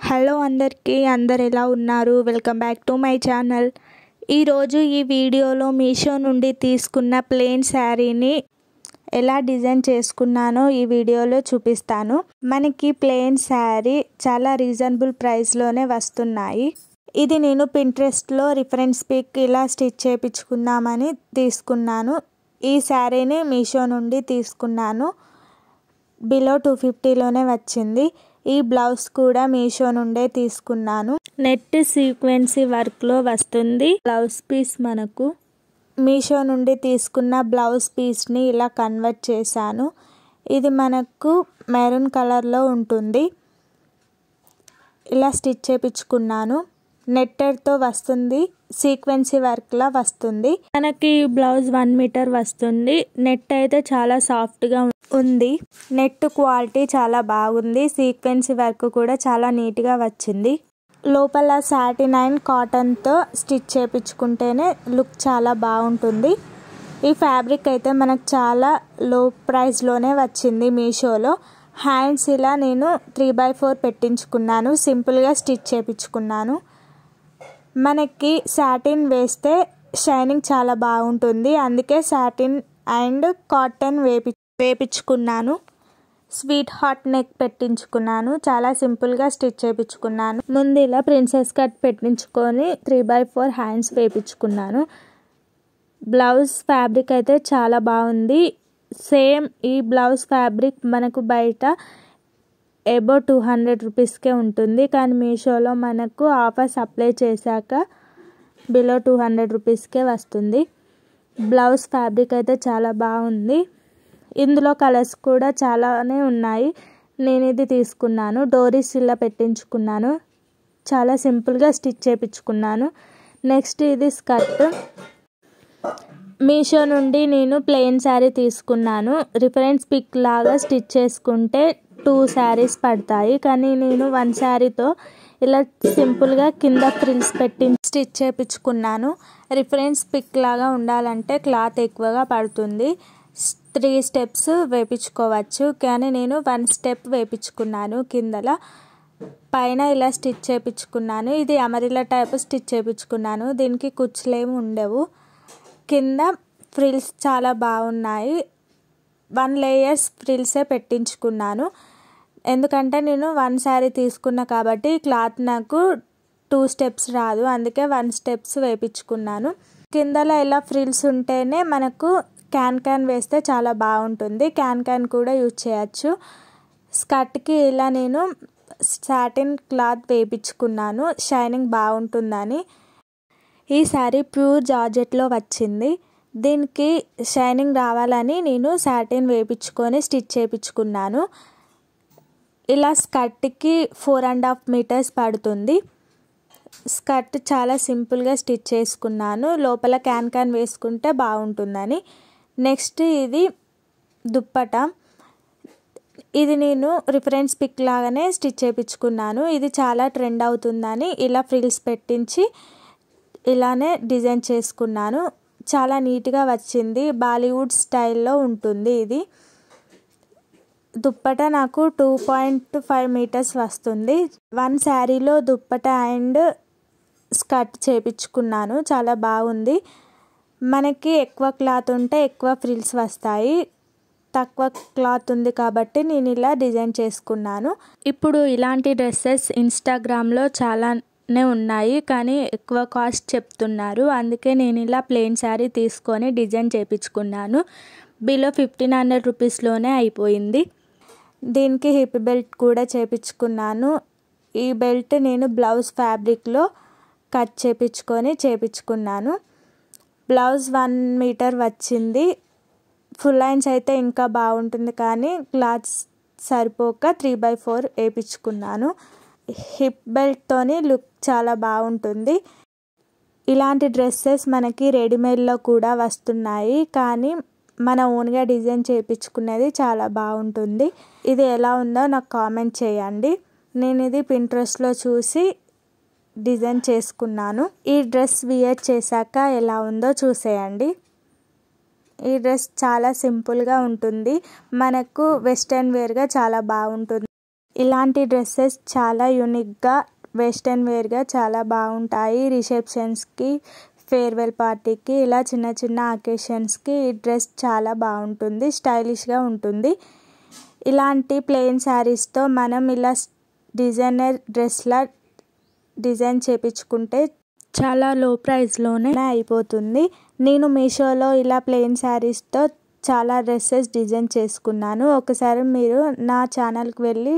Hello అందరికీ, అందరు ఎలా ఉన్నారు? Welcome back to my channel. ఈరోజు ఈ వీడియోలో మీషో నుండి తీసుకున్న ప్లెయిన్ శారీని ఎలా డిజైన్ చేసుకున్నానో ఈ వీడియోలో చూపిస్తాను. మనకి ప్లెయిన్ శారీ చాలా రీజనబుల్ ప్రైస్లోనే వస్తున్నాయి. ఇది నేను పింట్రెస్ట్లో రిఫరెన్స్ పిక్ ఇలా స్టిచ్ చేయించుకుందామని తీసుకున్నాను. ఈ శారీని మీషో నుండి తీసుకున్నాను. బిలో 250లోనే వచ్చింది. ఈ బ్లౌజ్ కూడా మీషో నుండే తీసుకున్నాను. నెట్ సీక్వెన్సీ వర్క్లో వస్తుంది బ్లౌజ్ పీస్. మనకు మీషో నుండి తీసుకున్న బ్లౌజ్ పీస్ని ఇలా కన్వర్ట్ చేశాను. ఇది మనకు మెరూన్ కలర్లో ఉంటుంది. ఇలా స్టిచ్ చేయించుకున్నాను. నెట్టెడ్తో వస్తుంది, సీక్వెన్సీ వర్క్లా వస్తుంది. మనకి బ్లౌజ్ 1 మీటర్ వస్తుంది. నెట్ అయితే చాలా సాఫ్ట్గా ఉంది. నెట్ క్వాలిటీ చాలా బాగుంది. సీక్వెన్సీ వర్క్ కూడా చాలా నీట్గా వచ్చింది. లోపల సాటిన్ అండ్ కాటన్తో స్టిచ్ చేయించుకుంటేనే లుక్ చాలా బాగుంటుంది. ఈ ఫ్యాబ్రిక్ అయితే మనకు చాలా లో ప్రైస్లోనే వచ్చింది మీషోలో. హ్యాండ్స్ ఇలా నేను 3/4 పెట్టించుకున్నాను. సింపుల్గా స్టిచ్ చేయించుకున్నాను. మనకి సాటిన్ వేస్తే షైనింగ్ చాలా బాగుంటుంది. అందుకే సాటిన్ అండ్ కాటన్ వేపించుకున్నాను. స్వీట్ హార్ట్ నెక్ పెట్టించుకున్నాను. చాలా సింపుల్గా స్టిచ్ చేయించుకున్నాను. ముందు ఇలా ప్రిన్సెస్ కట్ పెట్టించుకొని 3/4 హ్యాండ్స్ వేపించుకున్నాను. బ్లౌజ్ ఫ్యాబ్రిక్ అయితే చాలా బాగుంది. సేమ్ ఈ బ్లౌజ్ ఫ్యాబ్రిక్ మనకు బయట అబౌవ్ 200 రూపీస్కే ఉంటుంది. కానీ మీషోలో మనకు ఆఫర్స్ అప్లై చేశాక బిలో 200 రూపీస్కే వస్తుంది. బ్లౌజ్ ఫ్యాబ్రిక్ అయితే చాలా బాగుంది. ఇందులో కలర్స్ కూడా చాలానే ఉన్నాయి. నేను ఇది తీసుకున్నాను. డోరీస్ ఇలా పెట్టించుకున్నాను. చాలా సింపుల్గా స్టిచ్ చేయించుకున్నాను. నెక్స్ట్ ఇది స్కర్ట్. మీషో నుండి నేను ప్లెయిన్ శారీ తీసుకున్నాను. రిఫరెన్స్ పిక్ లాగా స్టిచ్ చేసుకుంటే 2 శారీస్ పడతాయి. కానీ నేను 1 శారీతో ఇలా సింపుల్గా కింద ఫ్రిల్స్ పెట్టి స్టిచ్ చేయించుకున్నాను. రిఫరెన్స్ పిక్ లాగా ఉండాలంటే క్లాత్ ఎక్కువగా పడుతుంది. 3 స్టెప్స్ వేయించుకోవచ్చు. కానీ నేను 1 స్టెప్ వేయించుకున్నాను. కిందల పైన ఇలా స్టిచ్ చేయించుకున్నాను. ఇది అమరిలా టైప్ స్టిచ్ చేయించుకున్నాను. దీనికి కుచ్చులేమి ఉండవు. కింద ఫ్రిల్స్ చాలా బాగున్నాయి. 1 లేయర్స్ ఫ్రిల్సే పెట్టించుకున్నాను. ఎందుకంటే నేను 1 శారీ తీసుకున్నా కాబట్టి క్లాత్ నాకు 2 స్టెప్స్ రాదు. అందుకే 1 స్టెప్స్ వేయించుకున్నాను. కిందలో ఇలా ఫ్రిల్స్ ఉంటేనే మనకు క్యాన్ వేస్తే చాలా బాగుంటుంది. క్యాన్ కూడా యూజ్ చేయొచ్చు. స్కర్ట్కి ఇలా నేను సాటిన్ క్లాత్ వేయించుకున్నాను. షైనింగ్ బాగుంటుందని. ఈ శారీ ప్యూర్ జార్జెట్లో వచ్చింది. దీనికి షైనింగ్ రావాలని నేను సాటిన్ వేయించుకొని స్టిచ్ చేయించుకున్నాను. ఇలా స్కర్ట్కి 4.5 మీటర్స్ పడుతుంది. స్కర్ట్ చాలా సింపుల్గా స్టిచ్ చేసుకున్నాను. లోపల క్యాన్ వేసుకుంటే బాగుంటుందని. నెక్స్ట్ ఇది దుప్పట. ఇది నేను రిఫరెన్స్ పిక్ లాగానే స్టిచ్ చేయించుకున్నాను. ఇది చాలా ట్రెండ్ అవుతుందని ఇలా ఫ్రిల్స్ పెట్టించి ఇలానే డిజైన్ చేసుకున్నాను. చాలా నీట్గా వచ్చింది. బాలీవుడ్ స్టైల్లో ఉంటుంది. ఇది దుప్పట నాకు 2.5 మీటర్స్ వస్తుంది. 1 శారీలో దుప్పట అండ్ స్కర్ట్ చేయించుకున్నాను. చాలా బాగుంది. మనకి ఎక్కువ క్లాత్ ఉంటే ఎక్కువ ఫ్రిల్స్ వస్తాయి. తక్కువ క్లాత్ ఉంది కాబట్టి నేను ఇలా డిజైన్ చేసుకున్నాను. ఇప్పుడు ఇలాంటి డ్రెస్సెస్ ఇన్స్టాగ్రామ్లో చాలానే ఉన్నాయి. కానీ ఎక్కువ కాస్ట్ చెప్తున్నారు. అందుకే నేను ఇలా ప్లెయిన్ శారీ తీసుకొని డిజైన్ చేయించుకున్నాను. బిలో 1500 రూపీస్లోనే అయిపోయింది. దీనికి హిప్ బెల్ట్ కూడా చేయించుకున్నాను. ఈ బెల్ట్ నేను బ్లౌజ్ ఫ్యాబ్రిక్లో కట్ చేయించుకున్నాను. బ్లౌజ్ 1 మీటర్ వచ్చింది. ఫుల్ లైన్స్ అయితే ఇంకా బాగుంటుంది. కానీ క్లాత్ సరిపోక 3/4 వేయించుకున్నాను. హిప్ బెల్ట్తోని లుక్ చాలా బాగుంటుంది. ఇలాంటి డ్రెస్సెస్ మనకి రెడీమేడ్లో కూడా వస్తున్నాయి. కానీ మన ఓన్గా డిజైన్ చేయించుకునేది చాలా బాగుంటుంది. ఇది ఎలా ఉందో నాకు కామెంట్ చేయండి. నేను ఇది పింట్రెస్ట్లో చూసి డిజైన్ చేసుకున్నాను. ఈ డ్రెస్ వియర్ చేశాక ఎలా ఉందో చూసేయండి. ఈ డ్రెస్ చాలా సింపుల్గా ఉంటుంది. మనకు వెస్ట్రన్ వేర్గా చాలా బాగుంటుంది. ఇలాంటి డ్రెస్సెస్ చాలా యూనిక్గా వెస్ట్రన్ వేర్గా చాలా బాగుంటాయి. రిసెప్షన్స్కి, ఫేర్వెల్ పార్టీకి, ఇలా చిన్న చిన్న అకేషన్స్కి ఈ డ్రెస్ చాలా బాగుంటుంది, స్టైలిష్గా ఉంటుంది. ఇలాంటి ప్లెయిన్ శారీస్తో మనం ఇలా డిజైనర్ డ్రెస్లా డిజైన్ చేపించుకుంటే చాలా లో ప్రైస్లోనే అయిపోతుంది. నేను మీషోలో ఇలా ప్లెయిన్ శారీస్తో చాలా డ్రెస్సెస్ డిజైన్ చేసుకున్నాను. ఒకసారి మీరు నా ఛానల్కి వెళ్ళి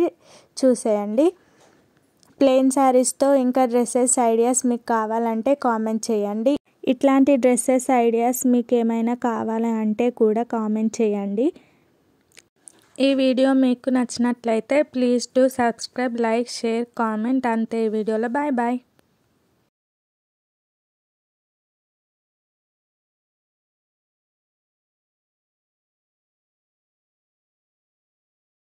చూసేయండి. ప్లెయిన్ శారీస్తో ఇంకా డ్రెస్సెస్ ఐడియాస్ మీకు కావాలంటే కామెంట్ చేయండి. ఇట్లాంటి డ్రెస్సెస్ ఐడియాస్ మీకు ఏమైనా కావాలంటే కూడా కామెంట్ చేయండి. ఈ వీడియో మీకు నచ్చినట్లయితే please do subscribe, like, share, comment. అంతే ఈ వీడియోలో. Bye bye.